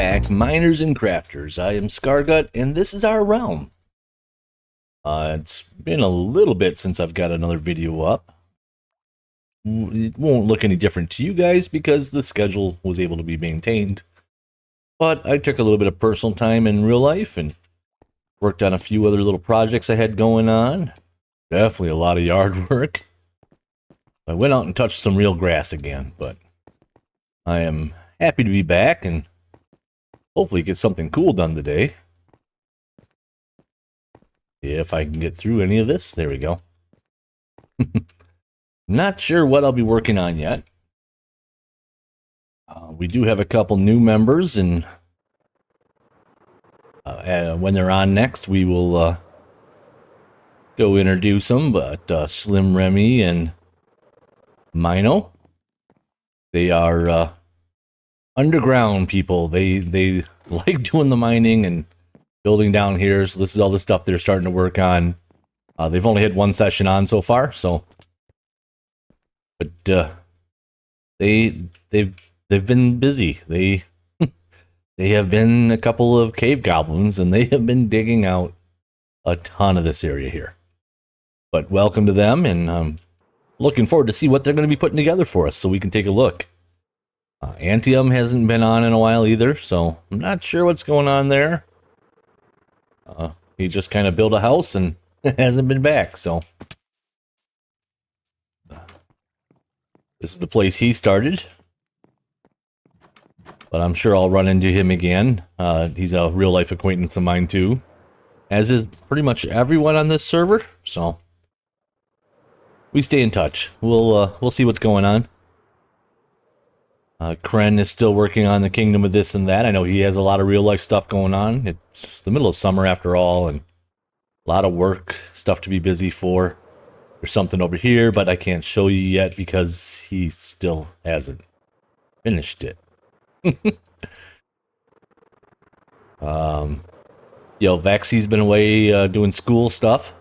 back, miners and crafters. I am Scargut, and this is our realm. It's been a little bit since I've got another video up. It won't look any different to you guys because the schedule was able to be maintained. But I took a little bit of personal time in real life and worked on a few other little projects I had going on. Definitely a lot of yard work. I went out and touched some real grass again, but I am happy to be back and hopefully get something cool done today. If I can get through any of this, there we go. Not sure what I'll be working on yet. We do have a couple new members, and when they're on next, we will go introduce them. But Slim Remy and Mino, they are underground people. They like doing the mining and building down here. So this is all the stuff they're starting to work on. They've only had one session on so far, so but they've been busy. They have been a couple of cave goblins, and they have been digging out a ton of this area here. But welcome to them, and I'm looking forward to see what they're going to be putting together for us so we can take a look. Antium hasn't been on in a while either, so I'm not sure what's going on there. He just kind of built a house and hasn't been back, so this is the place he started. But I'm sure I'll run into him again. He's a real-life acquaintance of mine, too. As is pretty much everyone on this server, so we stay in touch. We'll see what's going on. Kren is still working on the Kingdom of This and That. I know he has a lot of real-life stuff going on. It's the middle of summer, after all, and a lot of work, stuff to be busy for. There's something over here, but I can't show you yet because he still hasn't finished it. Vexy's been away doing school stuff.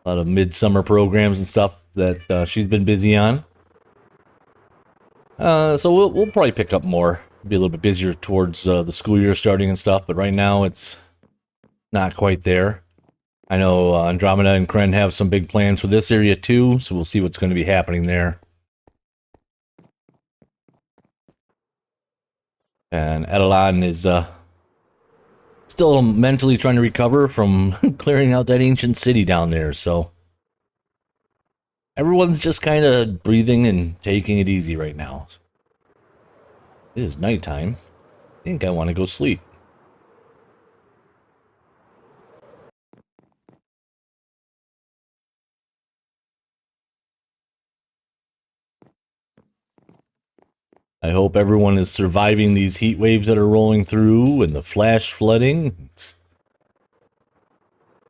A lot of midsummer programs and stuff that she's been busy on. So we'll probably pick up more. Be a little bit busier towards the school year starting and stuff, but right now it's not quite there. I know Andromeda and Kren have some big plans for this area too, so we'll see what's going to be happening there. And Edelon is still mentally trying to recover from clearing out that ancient city down there, so everyone's just kind of breathing and taking it easy right now. It is nighttime. I think I want to go sleep. I hope everyone is surviving these heat waves that are rolling through and the flash flooding. It's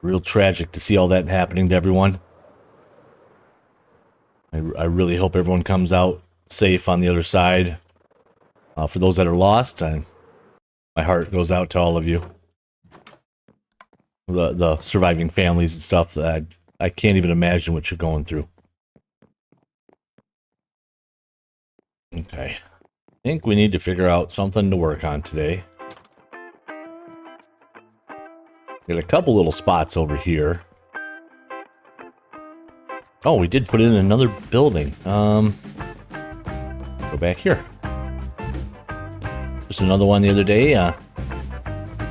real tragic to see all that happening to everyone. I really hope everyone comes out safe on the other side. For those that are lost, my heart goes out to all of you. The surviving families and stuff. That I can't even imagine what you're going through. Okay. I think we need to figure out something to work on today. Got a couple little spots over here. Oh, we did put in another building. Go back here. Just another one the other day.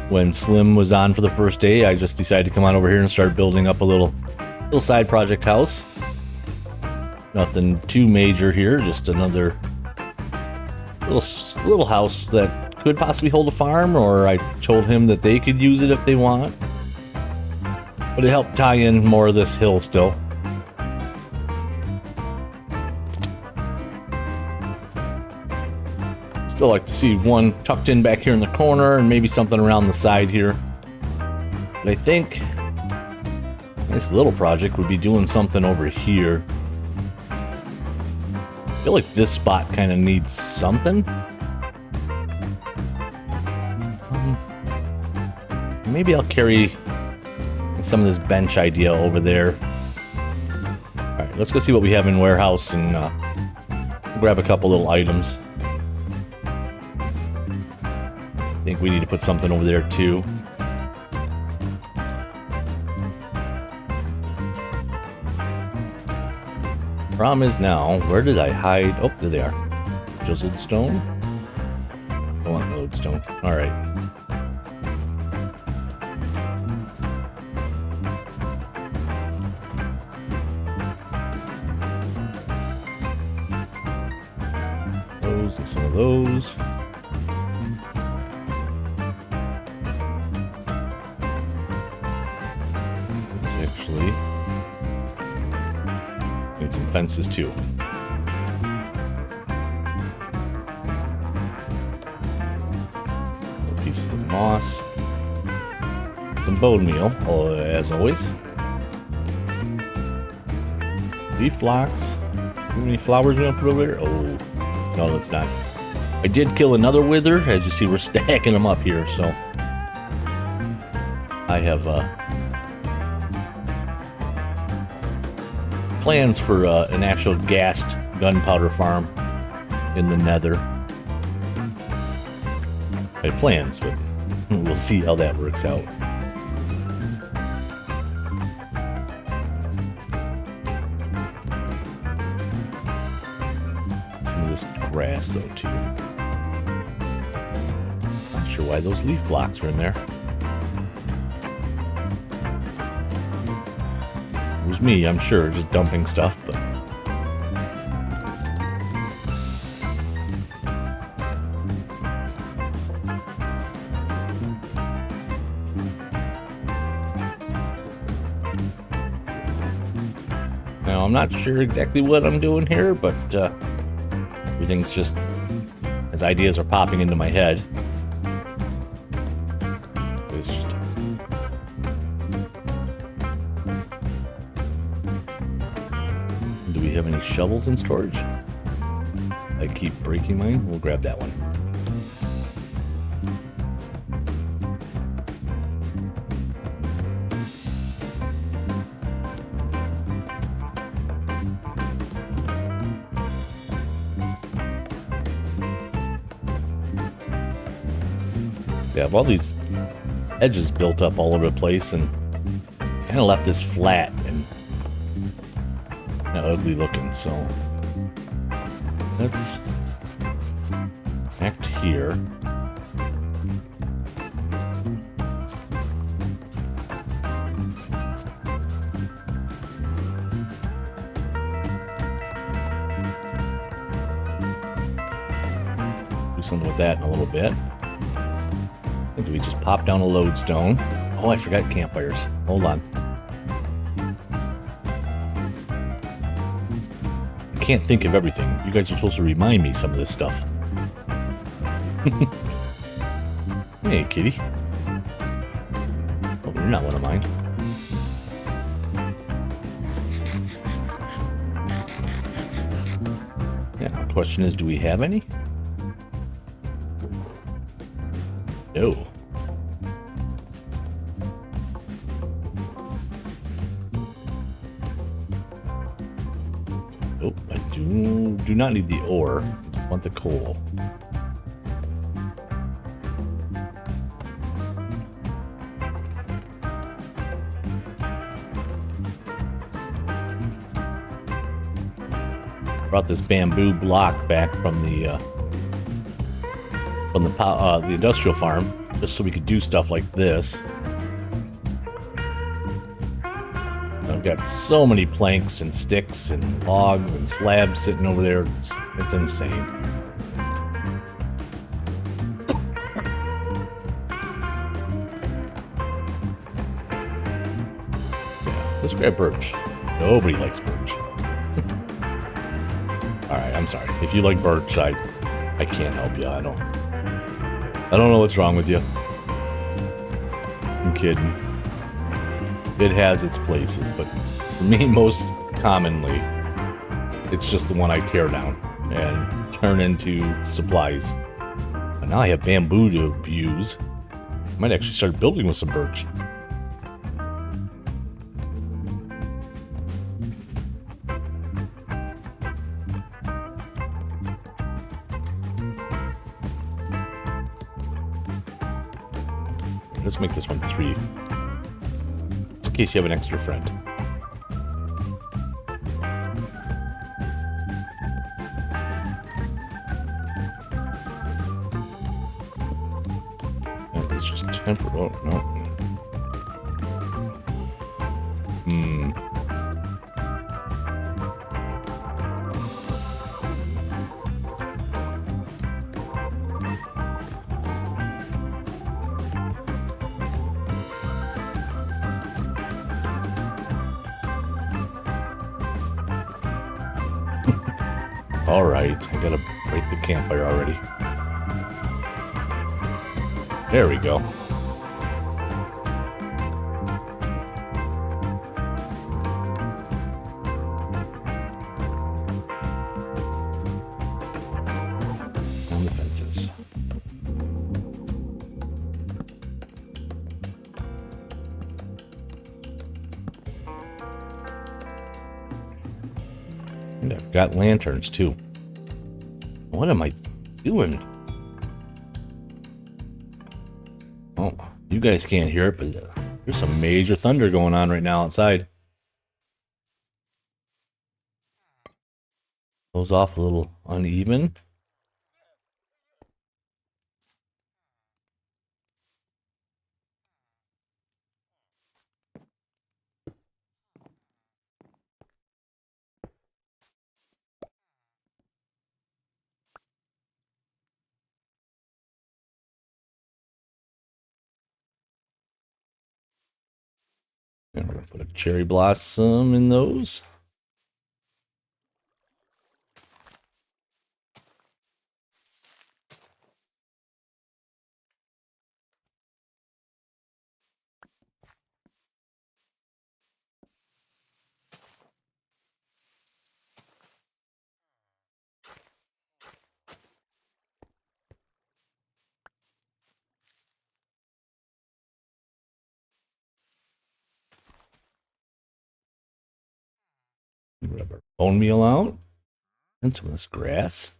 When Slim was on for the first day, I just decided to come on over here and start building up a little side project house. Nothing too major here, just another little house that could possibly hold a farm, or I told him that they could use it if they want. But it helped tie in more of this hill still. Still like to see one tucked in back here in the corner and maybe something around the side here. But I think this little project would be doing something over here. I feel like this spot kind of needs something. Maybe I'll carry some of this bench idea over there. Alright, let's go see what we have in warehouse and grab a couple little items. I think we need to put something over there too. Problem is now, where did I hide? Oh, there they are. Chiseled stone? I want lodestone. Alright. Those and some of those. Let's actually need some fences too. Pieces of moss. Some bone meal, as always. Leaf blocks. How many flowers we gonna put over there? Oh, no, that's not. I did kill another wither. As you see, we're stacking them up here, so I have plans for an actual gassed gunpowder farm in the Nether. I have plans, but we'll see how that works out. Some of this grass, though, too. Not sure why those leaf blocks are in there. It was me, I'm sure, just dumping stuff, but... Now, I'm not sure exactly what I'm doing here, but everything's just as ideas are popping into my head. It's just... Do we have any shovels in storage? I keep breaking mine. We'll grab that one. Yeah, I have all these edges built up all over the place and kind of left this flat and ugly looking, so let's connect here. Do something with that in a little bit. Do we just pop down a lodestone? Oh, I forgot campfires. Hold on. I can't think of everything. You guys are supposed to remind me some of this stuff. Hey, kitty. Oh, you're not one of mine. Yeah, the question is, do we have any? No. Oh, I do not need the ore. I want the coal. Brought this bamboo block back from the industrial farm, just so we could do stuff like this. I've got so many planks and sticks and logs and slabs sitting over there. It's insane. Yeah, let's grab birch. Nobody likes birch. Alright, I'm sorry. If you like birch, I can't help you. I don't know what's wrong with you. I'm kidding. It has its places, but for me, most commonly, it's just the one I tear down and turn into supplies. And now I have bamboo to use. I might actually start building with some birch. Let's make this one 3. Just in case you have an extra friend. Yeah, it's just temporary. Oh, no. Alright, I gotta break the campfire already. There we go. On the fences. And I've got lanterns too. What am I doing? Oh, you guys can't hear it, but there's some major thunder going on right now outside. Goes off a little uneven. And we're gonna put a cherry blossom in those. Grab our bone meal out. And some of this grass.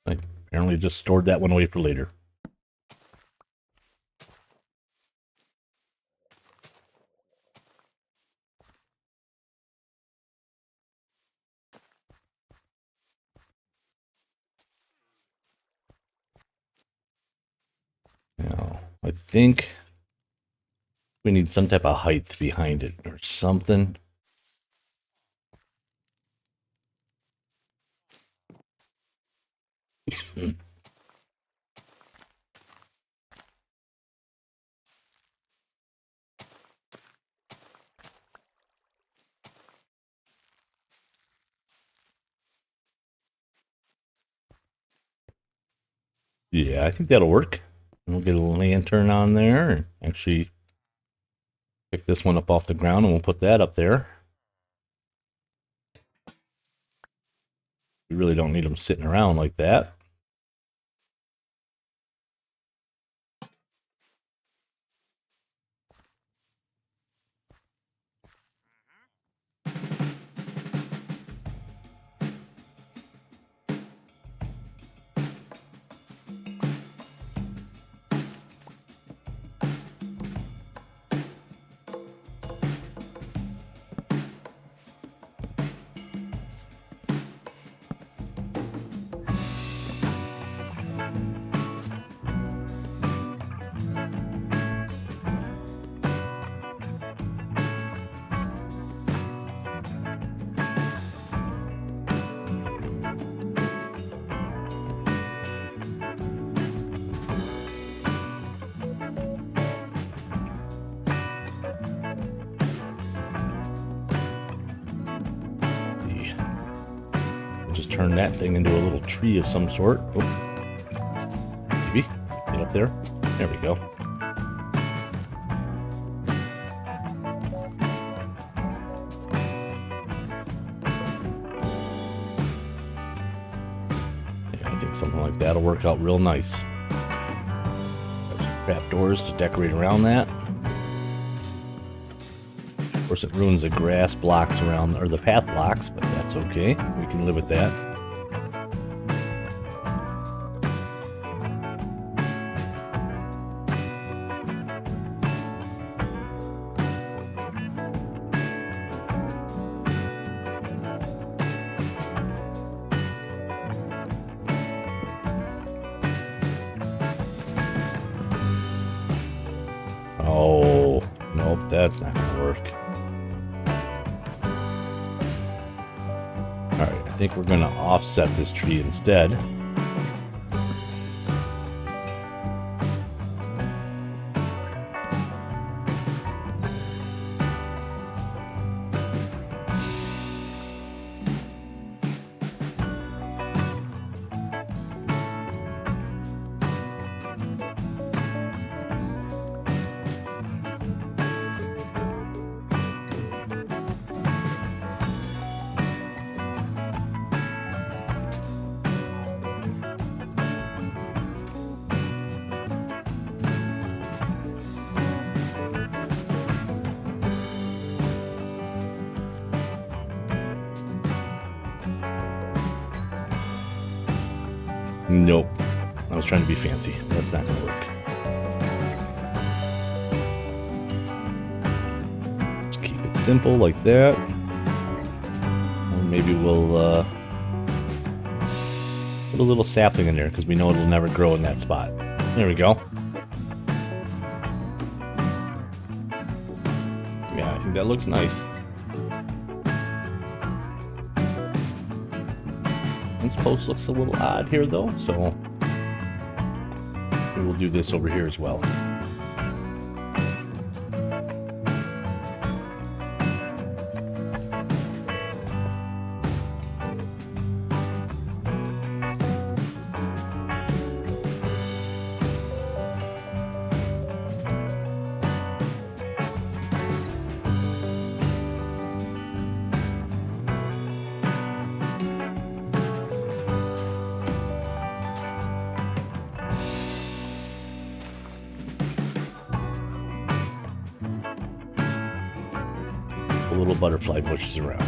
I apparently just stored that one away for later. Now, I think we need some type of height behind it or something. Yeah, I think that'll work. We'll get a lantern on there and actually pick this one up off the ground and we'll put that up there. We really don't need them sitting around like that. Just turn that thing into a little tree of some sort. Oh. Maybe. Get up there. There we go. Yeah, I think think something like that will work out real nice. Got some trapdoors to decorate around that. Of course, it ruins the grass blocks around, or the path blocks, but that's okay. We can live with that. Oh, nope, that's not gonna work. Alright, I think we're gonna offset this tree instead. Nope. I was trying to be fancy. That's not going to work. Just keep it simple like that. Or maybe we'll put a little sapling in there because we know it'll never grow in that spot. There we go. Yeah, I think that looks nice. This post looks a little odd here though, so we will do this over here as well. Little butterfly bushes around.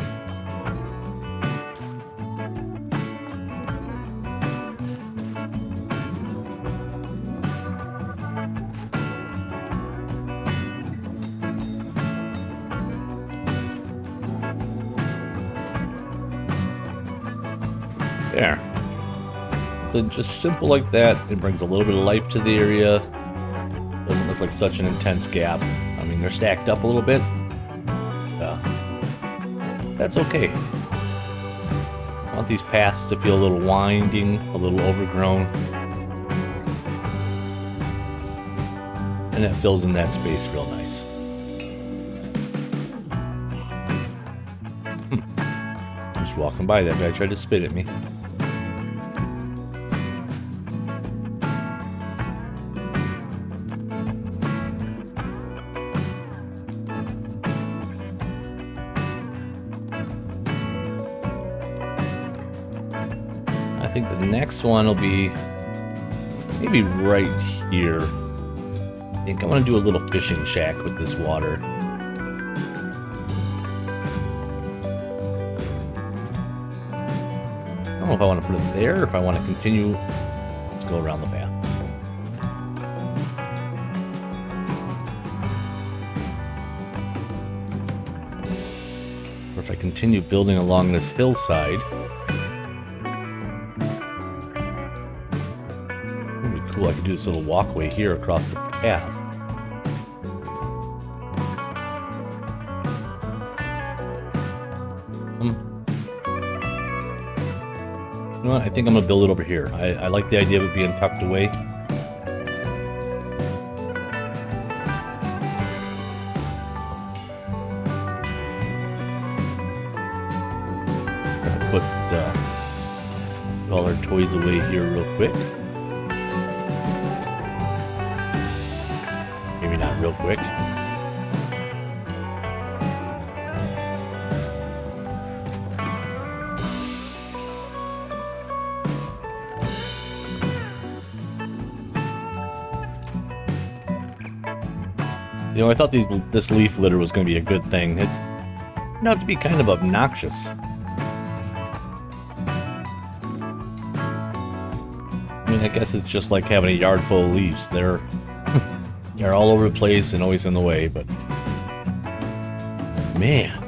There. Then just simple like that. It brings a little bit of life to the area. Doesn't look like such an intense gap. I mean, they're stacked up a little bit. That's okay. I want these paths to feel a little winding, a little overgrown. And that fills in that space real nice. Just walking by, that guy tried to spit at me. I think the next one will be maybe right here. I think I want to do a little fishing shack with this water. I don't know if I want to put it there or if I want to continue to go around the path. Or if I continue building along this hillside. Cool, I could do this little walkway here across the path. You know what? I think I'm gonna build it over here. I like the idea of it being tucked away. Put all our toys away here real quick. Maybe not real quick. You know, I thought this leaf litter was going to be a good thing. It turned out to be kind of obnoxious. I mean, I guess it's just like having a yard full of leaves. They're all over the place and always in the way, but man.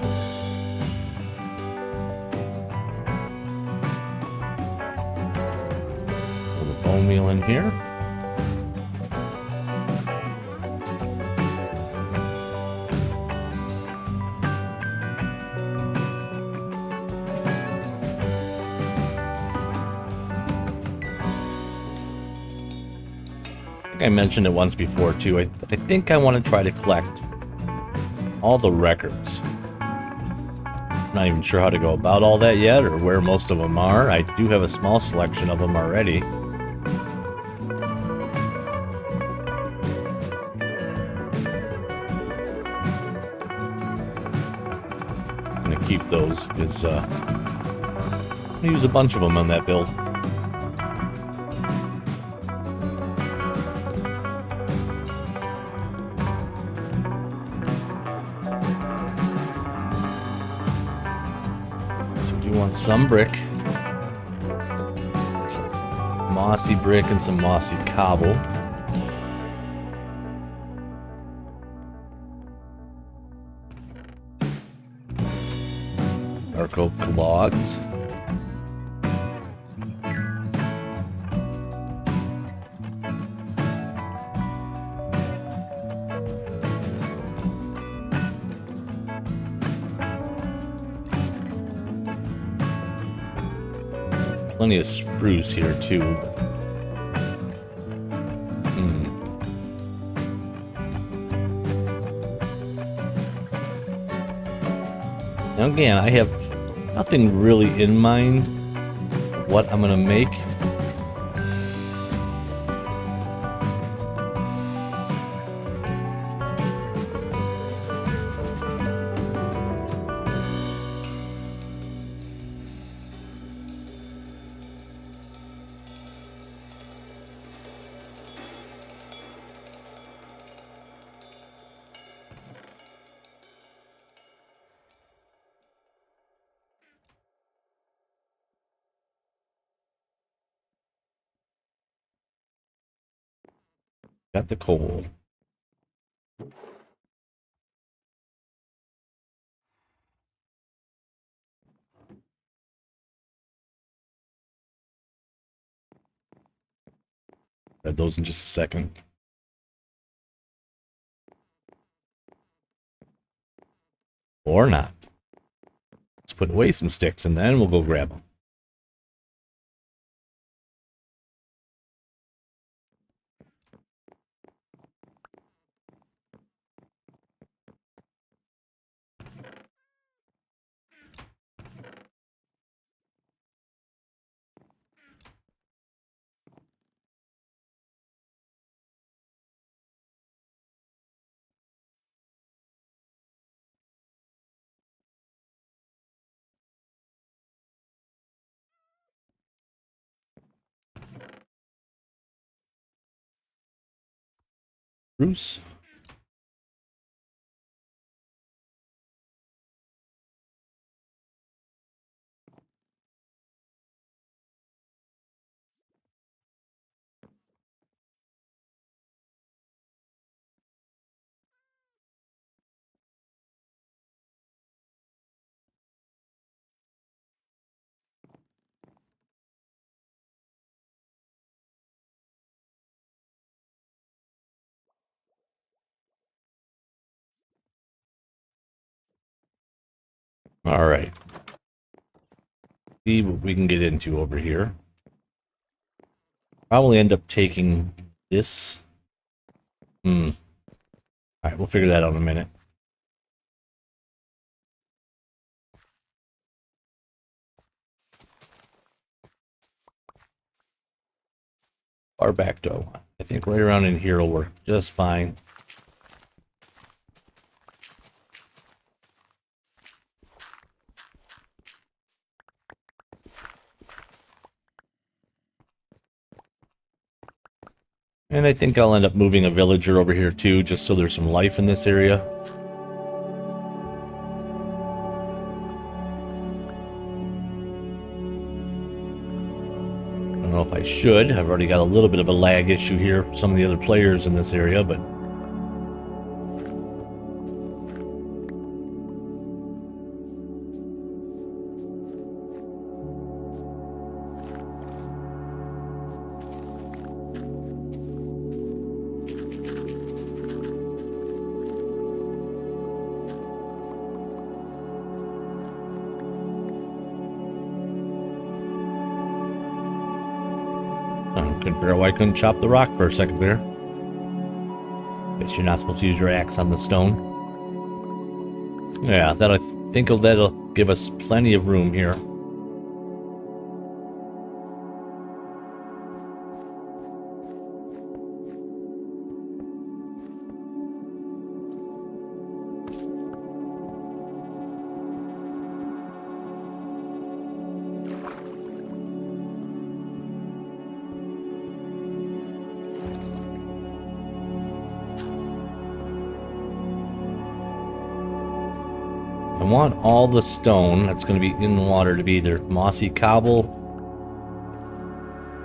Put the bone meal in here. I mentioned it once before too. I think I want to try to collect all the records. I'm not even sure how to go about all that yet or where most of them are. I do have a small selection of them already. I'm going to keep those because I'm going to use a bunch of them on that build. Some brick, some mossy brick, and some mossy cobble. Dark oak logs. Plenty of spruce here too. Now again, I have nothing really in mind of what I'm gonna make. Got the coal. Grab those in just a second. Or not. Let's put away some sticks and then we'll go grab them. Bruce. All right. See what we can get into over here. Probably end up taking this. All right, we'll figure that out in a minute. Far back though. I think right around in here will work just fine. And I think I'll end up moving a villager over here too, just so there's some life in this area. I don't know if I should. I've already got a little bit of a lag issue here for some of the other players in this area, but... couldn't figure out why I couldn't chop the rock for a second there. Guess you're not supposed to use your axe on the stone. Yeah, I think that'll give us plenty of room here. I want all the stone that's going to be in the water to be either mossy cobble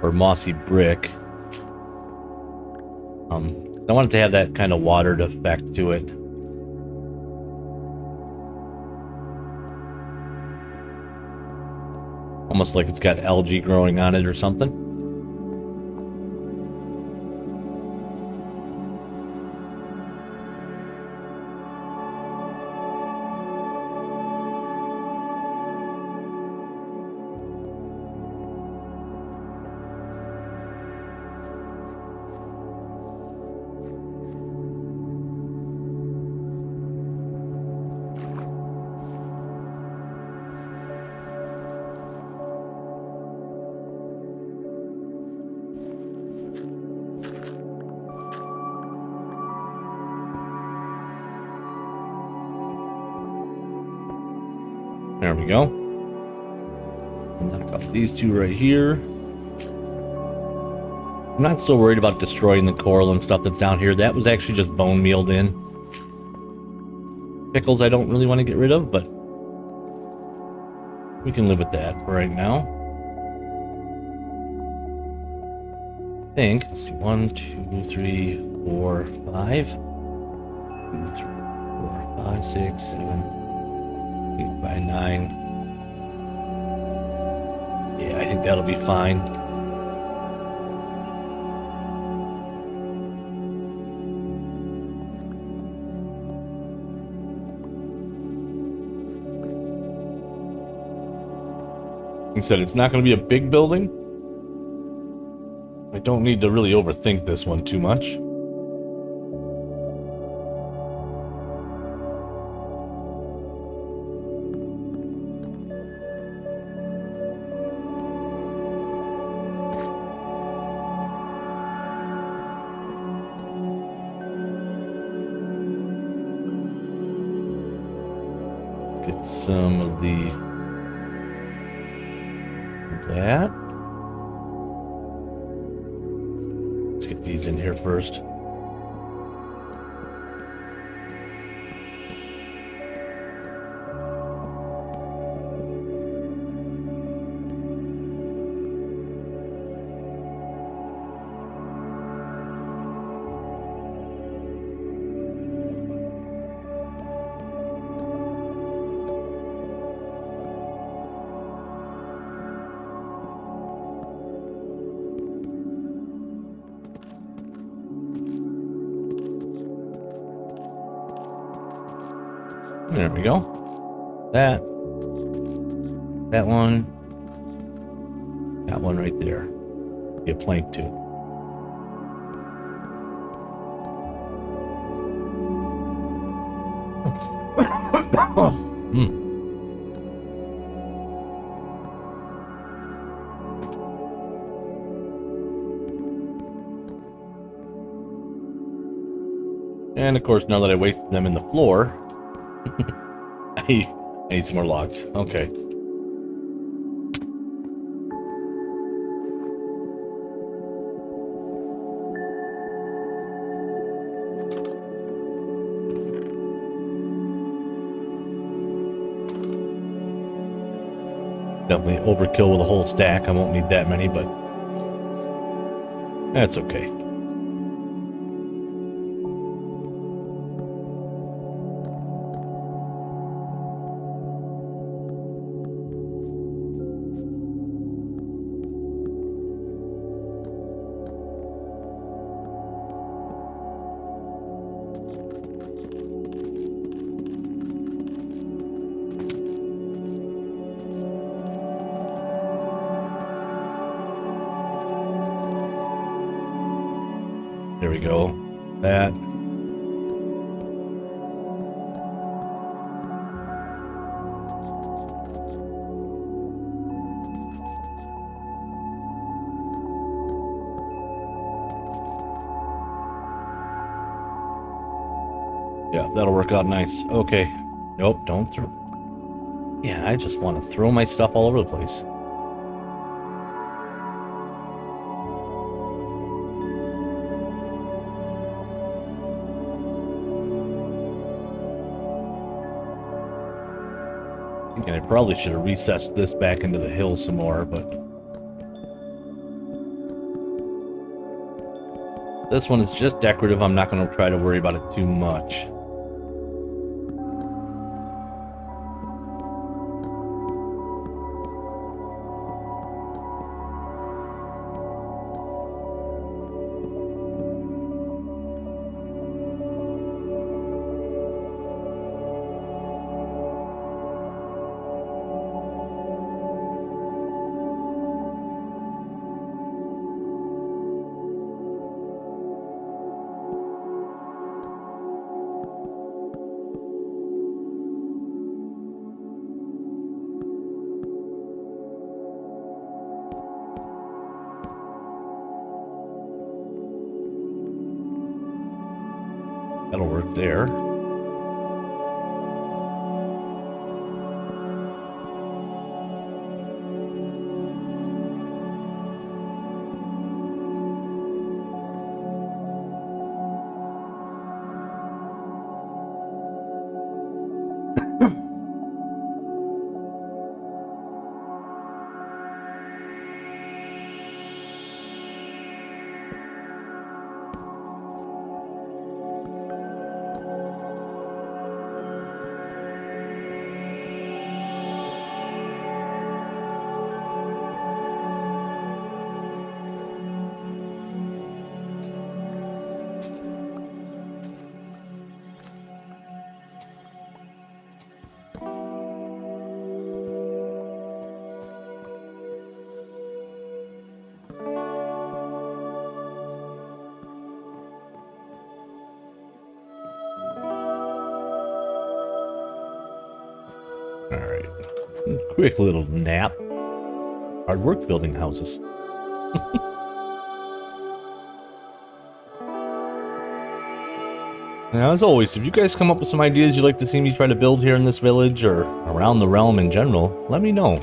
or mossy brick. I want it to have that kind of watered effect to it. Almost like it's got algae growing on it or something. There we go. Knock off these two right here. I'm not so worried about destroying the coral and stuff that's down here. That was actually just bone mealed in. Pickles I don't really want to get rid of, but we can live with that for right now. I think, let's see, 1, 2, 3, 4, 5. 2, 3, 4, 5, 6, 7, 8 by 9. Yeah, I think that'll be fine. Like I said, it's not going to be a big building. I don't need to really overthink this one too much. Let's get some of that. Let's get these in here first. There we go. That one. That one right there. Be a plank too. And of course, now that I wasted them in the floor, I need some more logs. Okay. Definitely overkill with a whole stack. I won't need that many, but that's okay. There we go. That. Yeah, that'll work out nice. Okay. Nope, don't throw. Yeah, I just want to throw my stuff all over the place. And I probably should have recessed this back into the hill some more, but this one is just decorative. I'm not going to try to worry about it too much. That'll work there. Alright. Quick little nap. Hard work building houses. Now, as always, if you guys come up with some ideas you'd like to see me try to build here in this village or around the realm in general, let me know.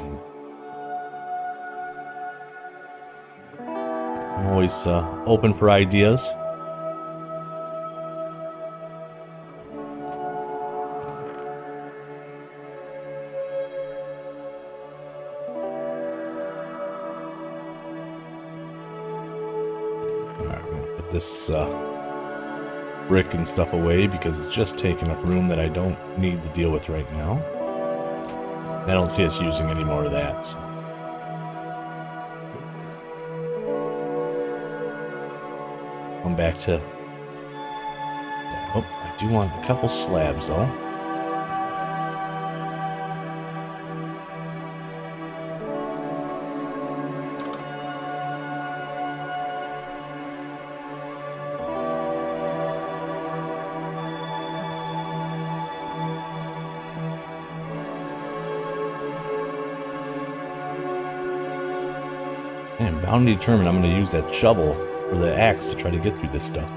I'm always open for ideas. Alright, I'm gonna put this brick and stuff away because it's just taking up room that I don't need to deal with right now. I don't see us using any more of that. So. Come back to... Oh, I do want a couple slabs though. I'm bound to determine I'm going to use that shovel or the axe to try to get through this stuff.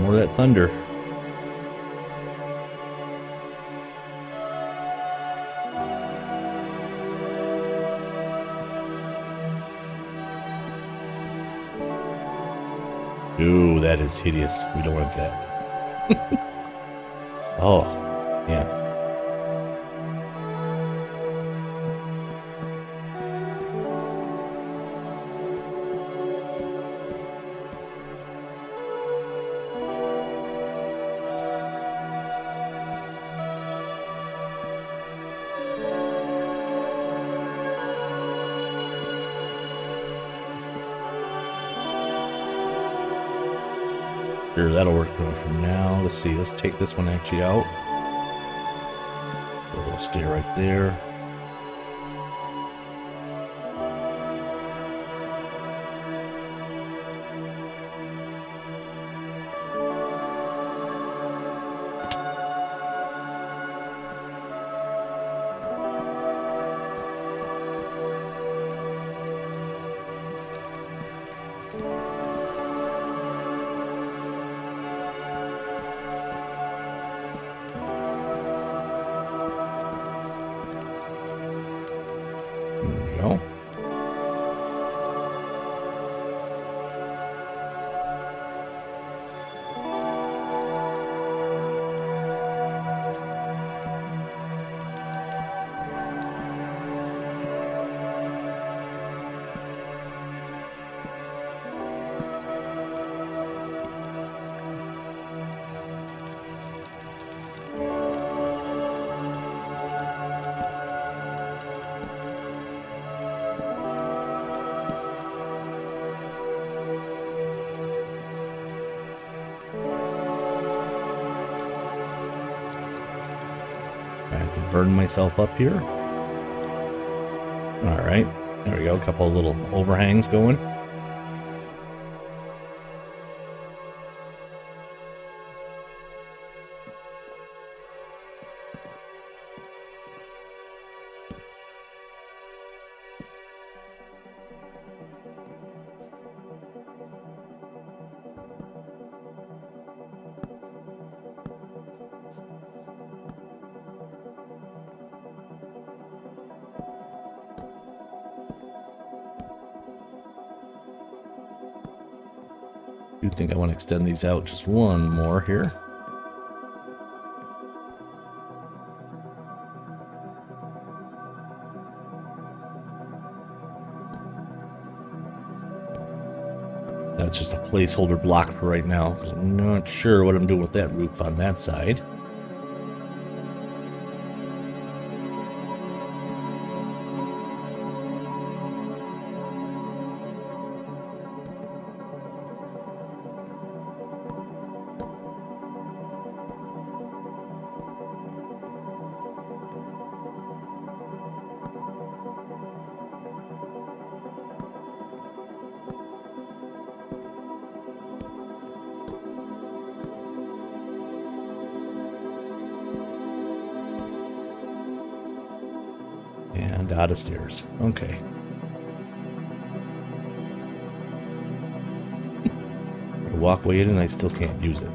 more of that thunder. Ooh, that is hideous. We don't want that. Oh, yeah. Sure, that'll work for now. Let's see. Let's take this one actually out. So it'll stay right there. Go. I have to burn myself up here. All right, there we go. A couple of little overhangs going. I do think I want to extend these out just one more here. That's just a placeholder block for right now, because I'm not sure what I'm doing with that roof on that side. And out of stairs. Okay. I walk way in and I still can't use it.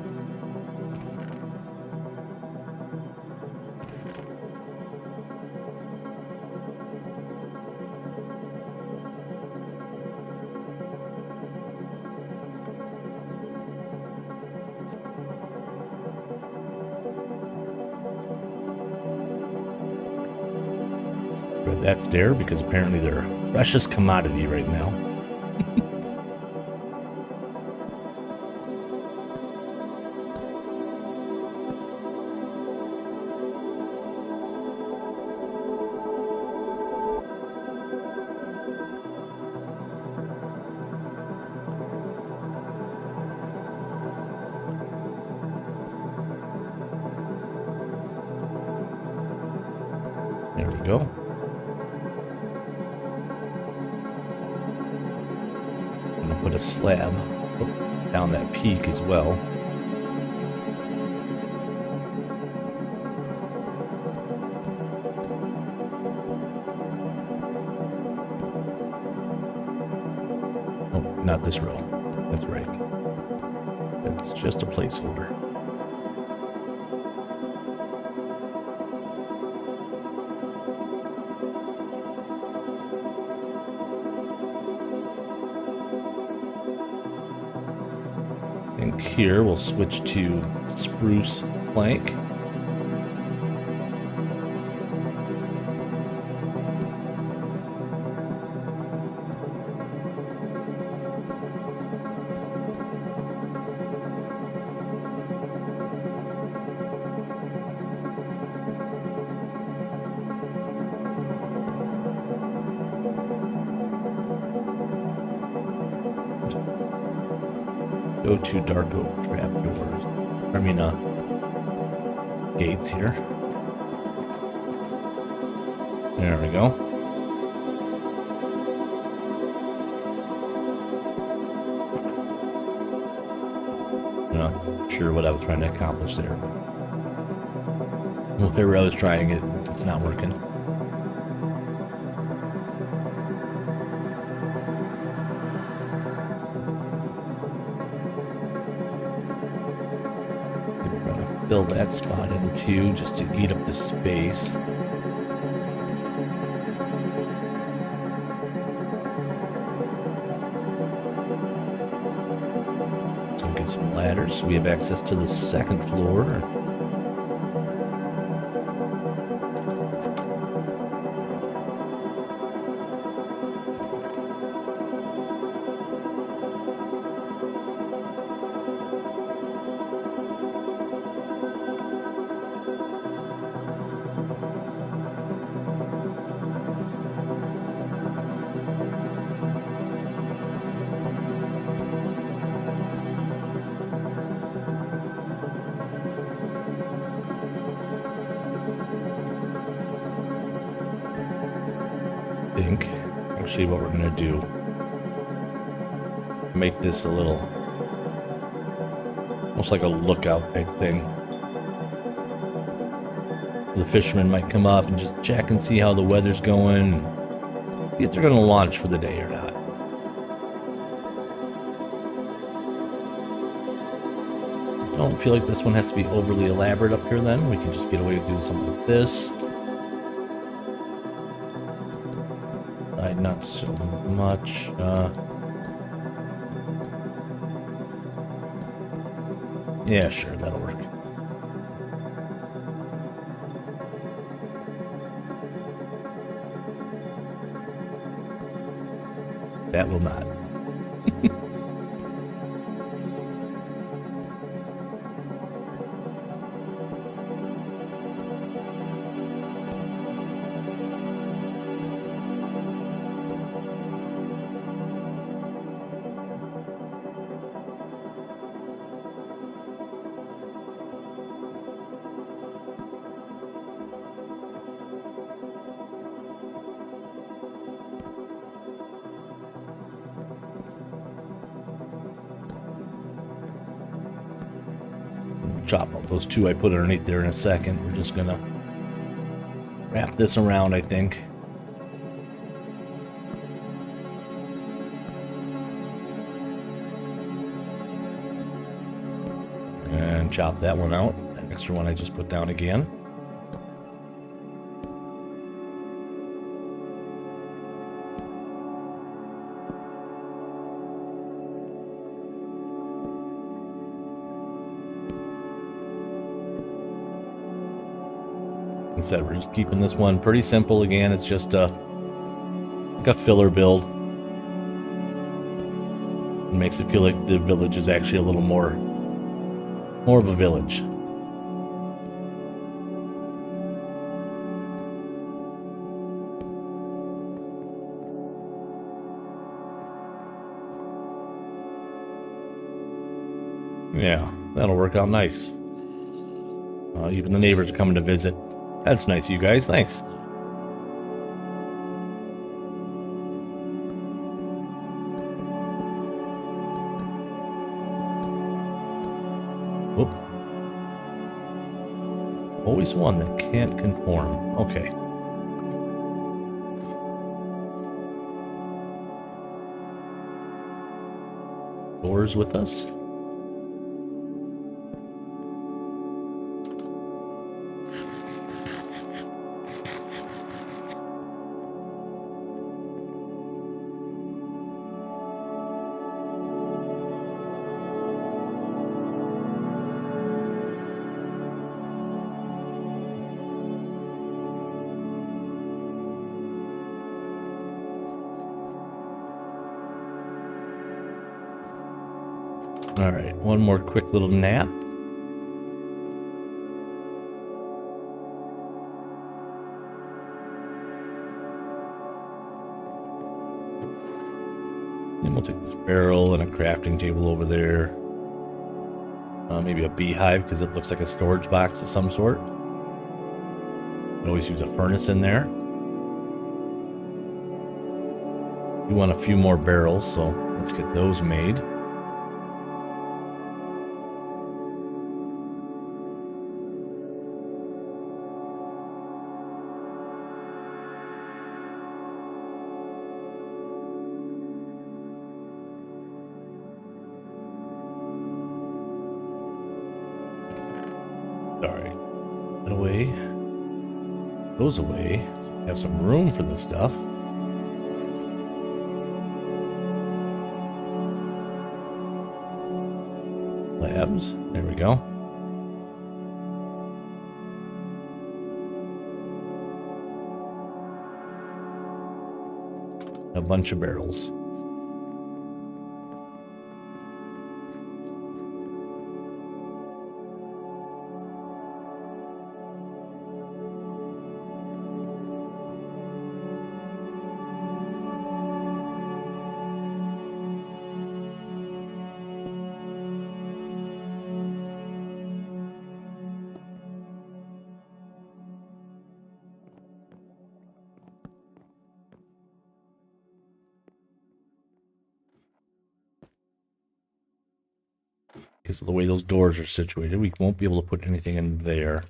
That stair, because apparently they're a precious commodity right now. There we go. Put a slab down that peak as well. Oh, not this row. That's right. It's just a placeholder. I think here we'll switch to spruce plank. Go to dark oak trapdoors. I mean, gates here. There we go. Not sure what I was trying to accomplish there. Whatever I was trying, it's not working. Fill that spot in too, just to eat up the space. So get some ladders so we have access to the second floor. Think actually what we're gonna do, make this a little almost like a lookout type thing. The fishermen might come up and just check and see how the weather's going, see if they're gonna launch for the day or not. I don't feel like this one has to be overly elaborate up here then. We can just get away with doing something like this. Not so much. Yeah, sure, that'll work. That will not. Chop up those two I put underneath there in a second. We're just gonna wrap this around, I think. And chop that one out. That extra one I just put down again. Instead, we're just keeping this one pretty simple. Again, it's just like a filler build. It makes it feel like the village is actually a little more of a village. Yeah, that'll work out nice. Even the neighbors are coming to visit. That's nice of you guys, thanks. Whoop. Always one that can't conform. Okay. Doors with us. Alright, one more quick little nap. And we'll take this barrel and a crafting table over there. Maybe a beehive because it looks like a storage box of some sort. You always use a furnace in there. We want a few more barrels, so let's get those made. Alright. That away. Those away. So we have some room for this stuff. Labs. There we go. A bunch of barrels. Because of the way those doors are situated, we won't be able to put anything in there.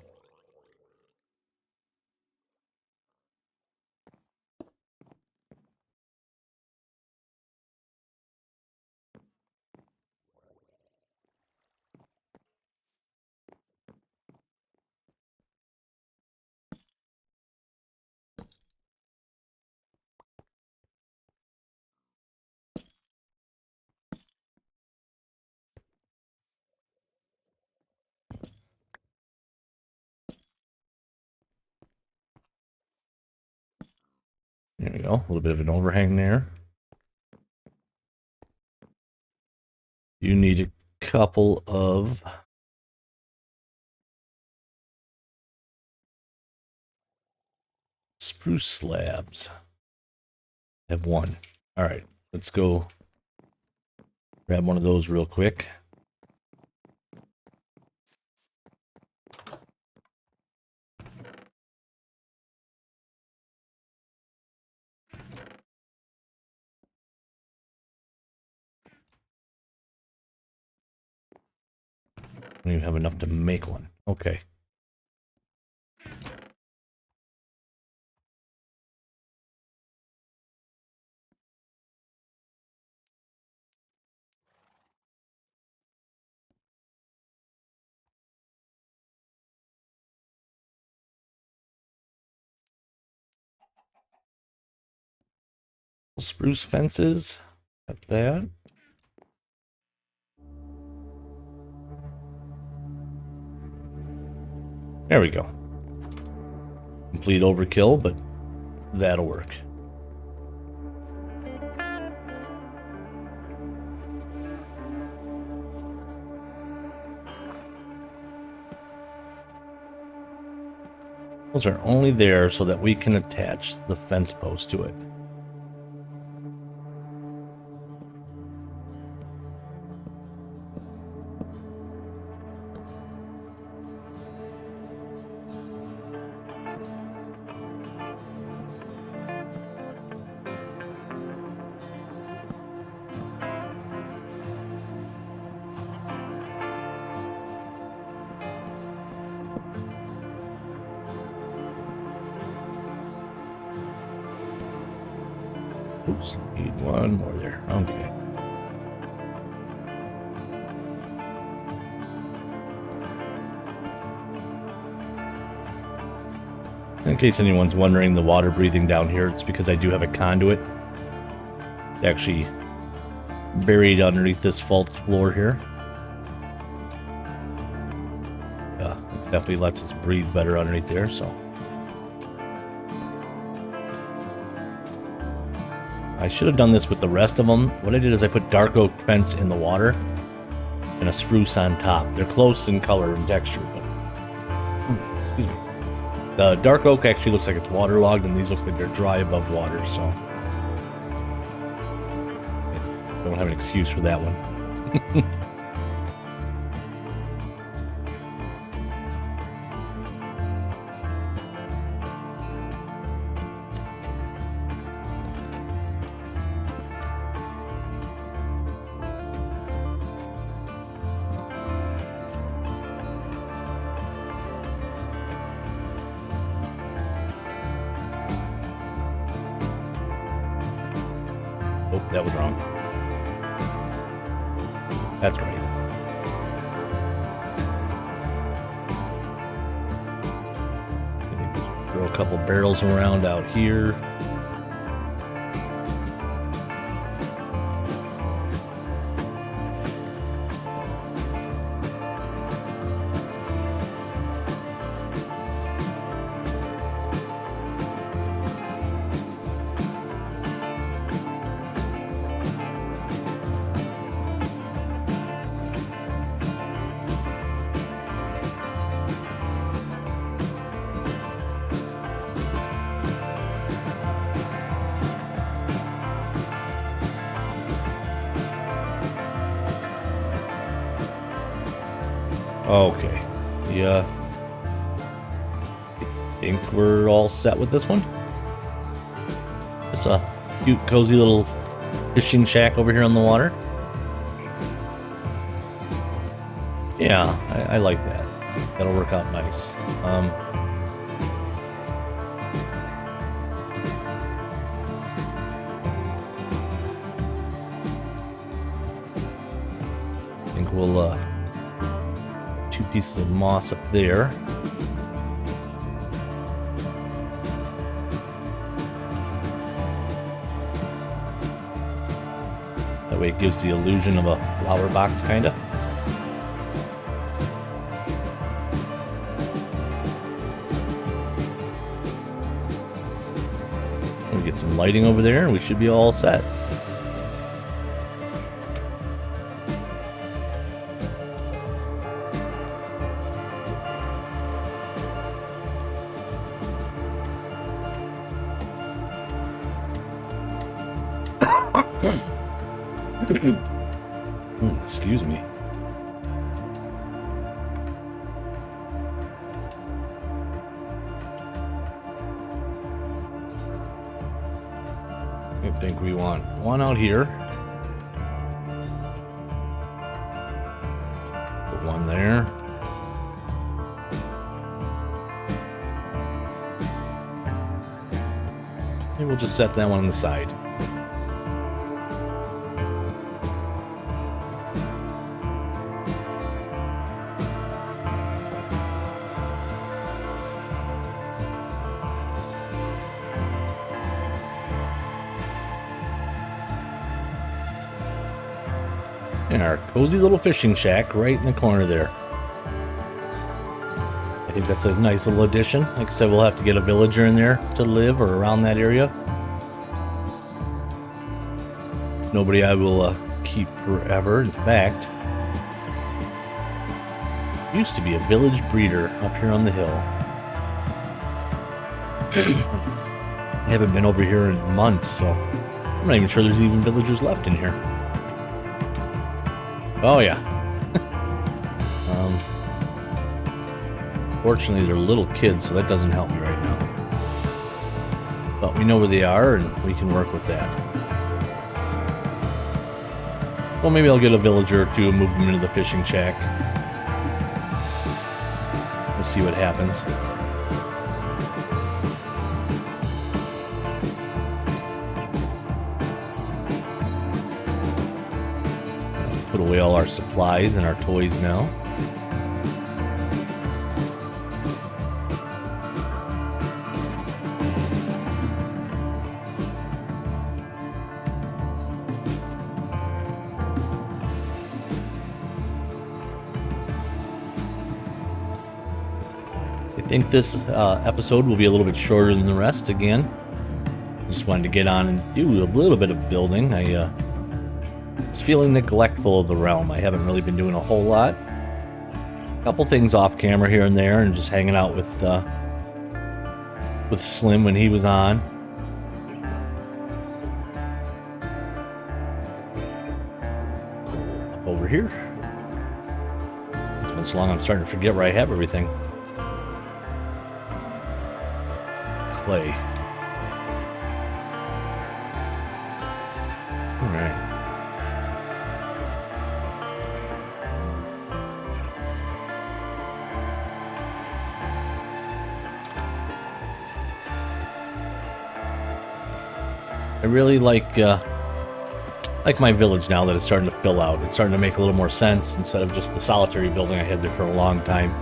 There we go. A little bit of an overhang there. You need a couple of spruce slabs. I have one. All right, let's go grab one of those real quick. I don't even have enough to make one. Okay. Spruce fences. Got that. There we go. Complete overkill, but that'll work. Those are only there so that we can attach the fence post to it. Oops, need one more there. Okay. In case anyone's wondering the water breathing down here, it's because I do have a conduit actually buried underneath this false floor here. It definitely lets us breathe better underneath there, so. I should have done this with the rest of them. What I did is I put dark oak fence in the water and a spruce on top. They're close in color and texture, but excuse me. The dark oak actually looks like it's waterlogged, and these look like they're dry above water, so don't have an excuse for that one. Oh, that was wrong. That's right. Throw a couple barrels around out here. Okay. Yeah. I think we're all set with this one. It's a cute, cozy little fishing shack over here on the water. Yeah, I like that. That'll work out nice. I think we'll two pieces of moss up there. That way it gives the illusion of a flower box, kinda. We'll get some lighting over there and we should be all set. Excuse me. I think we want one out here. Put one there. And we'll just set that one on the side. And our cozy little fishing shack right in the corner there. I think that's a nice little addition. Like I said, we'll have to get a villager in there to live or around that area. Nobody I will keep forever. In fact, used to be a village breeder up here on the hill. I haven't been over here in months, so I'm not even sure there's even villagers left in here. Oh yeah. Fortunately, they're little kids, so that doesn't help me right now. But we know where they are, and we can work with that. Well, maybe I'll get a villager or two and move them into the fishing shack. We'll see what happens. Put away all our supplies and our toys now. I think this episode will be a little bit shorter than the rest again. Just wanted to get on and do a little bit of building. I was feeling neglectful of the realm. I haven't really been doing a whole lot. A couple things off camera here and there, and just hanging out with Slim when he was on. Up over here. It's been so long I'm starting to forget where I have everything. Clay. Alright. I really like my village now that it's starting to fill out. It's starting to make a little more sense instead of just the solitary building I had there for a long time.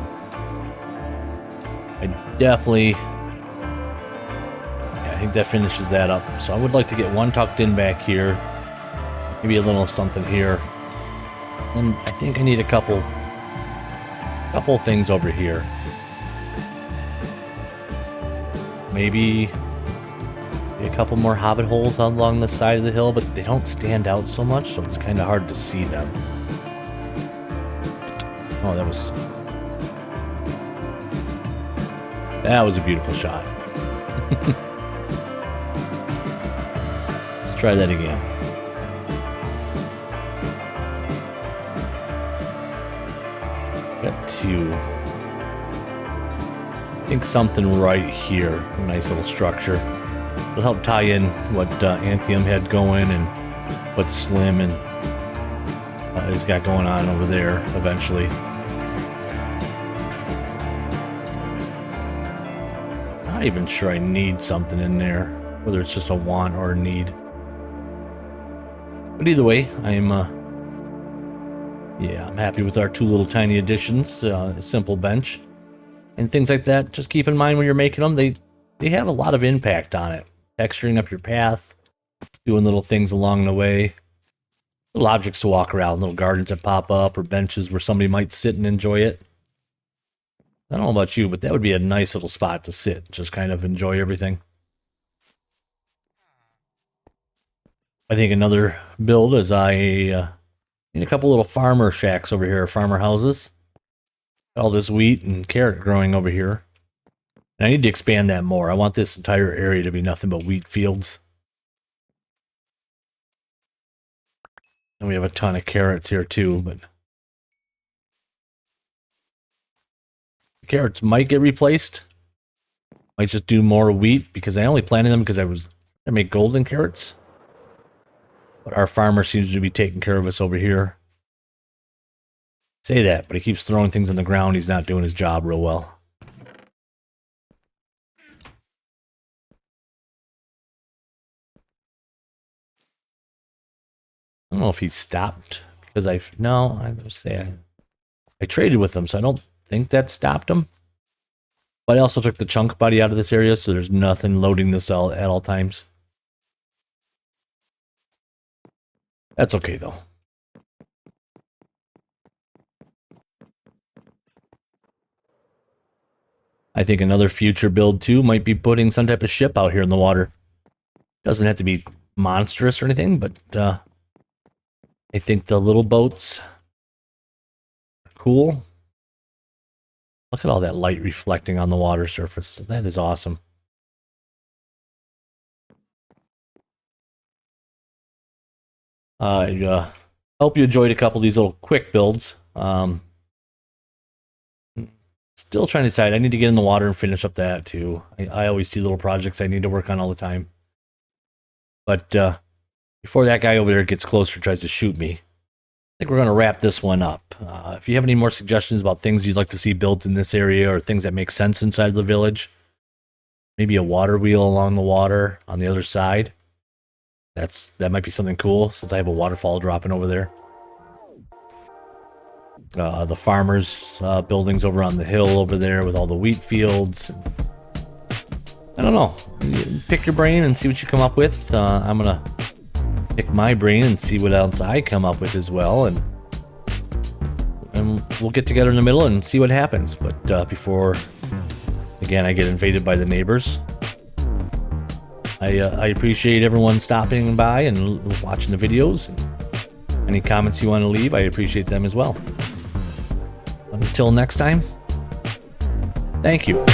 I definitely... I think that finishes that up. So I would like to get one tucked in back here. Maybe a little something here. And I think I need a couple things over here. Maybe a couple more hobbit holes along the side of the hill, but they don't stand out so much, so it's kind of hard to see them. Oh, that was a beautiful shot. Let's try that again. Got to, I think, something right here. A nice little structure. It'll help tie in what Anthium had going and what Slim and has got going on over there eventually. Not even sure I need something in there, whether it's just a want or a need. But either way, I'm happy with our two little tiny additions, a simple bench, and things like that. Just keep in mind when you're making them, they have a lot of impact on it. Texturing up your path, doing little things along the way, little objects to walk around, little gardens that pop up, or benches where somebody might sit and enjoy it. I don't know about you, but that would be a nice little spot to sit, just kind of enjoy everything. I think another build is I need a couple little farmer shacks over here, farmer houses. All this wheat and carrot growing over here. And I need to expand that more. I want this entire area to be nothing but wheat fields. And we have a ton of carrots here too, but the carrots might get replaced. Might just do more wheat because I only planted them because I make golden carrots. But our farmer seems to be taking care of us over here. Say that, but he keeps throwing things on the ground. He's not doing his job real well. I don't know if he stopped because I traded with him, so I don't think that stopped him. But I also took the chunk buddy out of this area, so there's nothing loading this at all times. That's okay though. I think another future build too might be putting some type of ship out here in the water. Doesn't have to be monstrous or anything, but I think the little boats are cool. Look at all that light reflecting on the water surface. That is awesome. I hope you enjoyed a couple of these little quick builds. Still trying to decide. I need to get in the water and finish up that too. I always see little projects I need to work on all the time. But before that guy over there gets closer and tries to shoot me, I think we're going to wrap this one up. If you have any more suggestions about things you'd like to see built in this area or things that make sense inside the village, maybe a water wheel along the water on the other side. That might be something cool since I have a waterfall dropping over there. The farmers' buildings over on the hill over there with all the wheat fields. I don't know. Pick your brain and see what you come up with. I'm going to pick my brain and see what else I come up with as well. And we'll get together in the middle and see what happens. But before, again, I get invaded by the neighbors, I appreciate everyone stopping by and watching the videos. Any comments you want to leave, I appreciate them as well. Until next time, thank you.